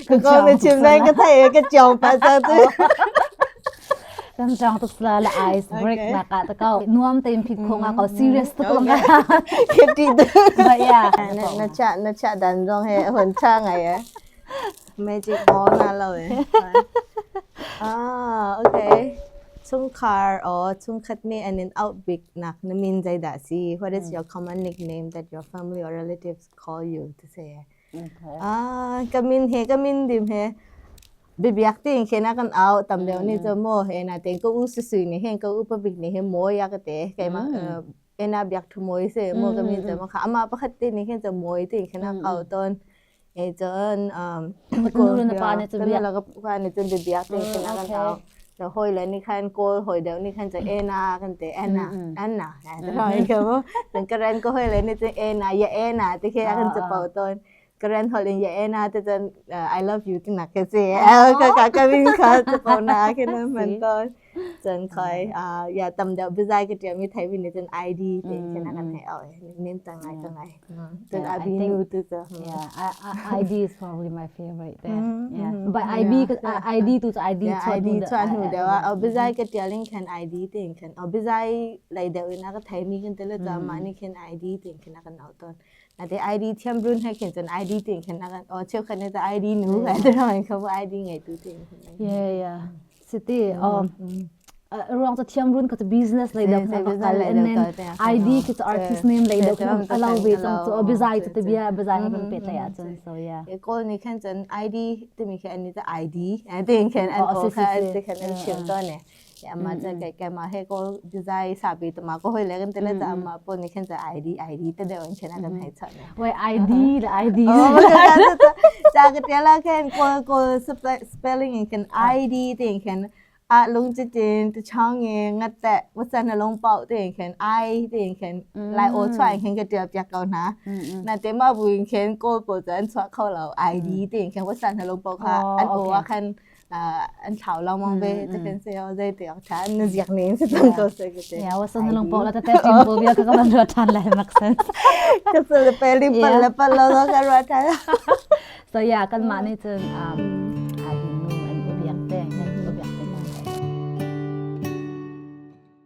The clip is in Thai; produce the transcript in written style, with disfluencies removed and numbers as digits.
그거 내 침대 cái cái chồng phải sao chứ กันจังตุกละไอซ์เบรกนะกะตะเกาน่วมเต็มผิดคงอ่ะเขา serious ตุกลงกัน cái gì đó บ่ยา nó chạ đàn rong hè hồn cha ngày á magic ball na rồi okay chung car or chung khatni and in out big nak na min jai da si what is your common nickname that your family or relatives call you to say kamin dim he bibiak ting khena kan au tam deu ni zo mo he na teng ko u su ni hen ko u pa big ni he mo ya ka te kai ma ena biak thu moi se mo kamin zo ma kha ama pa khat ti ni hen zo moi ting khena au ton e jon ko na pa ne zo biak la ka pa ne jon bibiak ting khena kan auจะหอยเลยนี่คันโกหอยเดี๋ยวนี่คันจะเอนากันแต่เอนาอันน่ะแต่เราเองก็ว่าถึงกระเรนก็หอยเลยนี่จะเอนาอย่าเอนาที่แค่กันจะเป่าต้นกระเรนหอยเลยอย่าเอนาแต่จะ I love you ที่หนักแค่เสียก็วิ่งเขาจะเป่านาแค่นั้นมันต้นจนคอยอย่าตำเดี๋ยวไปใจก็เดี๋ยวมีไทยวินจน ID ที่แค่นั้นกันให้เอาเน้นจังไงจน IB นูตัวจะ yeah ID is probably my favorite there yeah but IB ID to ID ชวนหนูเดี๋ยวว่าเอาไปใจก็เดี๋ยวลิงคัน ID ติงคันเอาไปใจไรเดี๋ยวนะก็ไทยมีกันแต่ละจามานี่คัน ID ติงคันกันเอาต้นแต่ ID เทียมรุ่นให้เขียนจน ID ติงคันกันอ๋อเชื่อคันจะ ID หนูไงแต่ทำไมเขาว่า ID ไงตัวติง yeah city rong to thiam run ko to business like that and then ID ko to artist name like that allow way to obizai to bia bazai han pe ta ya so yeah e ko ni khan jan ID ti mi khan ni ta ID I think khan an ko kha ti khan an chim to ne ya ma ja kai ma he ko design sa bi to ma ko hoi le kan te la ta ma po ni khan ja ID te de on chena kan hai cha ne why ID the ID ja ka te la khan ko spelling kan ID ti khanลุงจะจีนจะช่องเองงัดแต่วัฒนลงเป่าตัวเองเขียนไอตัวเองเขียนลายโอชวายเขียนกระเดียบจากเก่านะนั่นเต็มมาบุญเขียนโกลโปรเจนต์ชวเข้าเราไอดีตัวเองเขียนวัฒนลงเป่าค่ะอันโอว่าคันอันเฉาเรามองไปจะเป็นเซลล์ได้ตัวฉันนึกอยากเน้นสุดต้องตัวเซ็กเตอร์วัฒนลงเป่าแล้วแต่ทีมโบเบียก็กำลังรัวทันเลยมักเซนก็สุดเป็นริบบิ้นแล้วเราต้องการรัวทัน so yeah กันมาในจน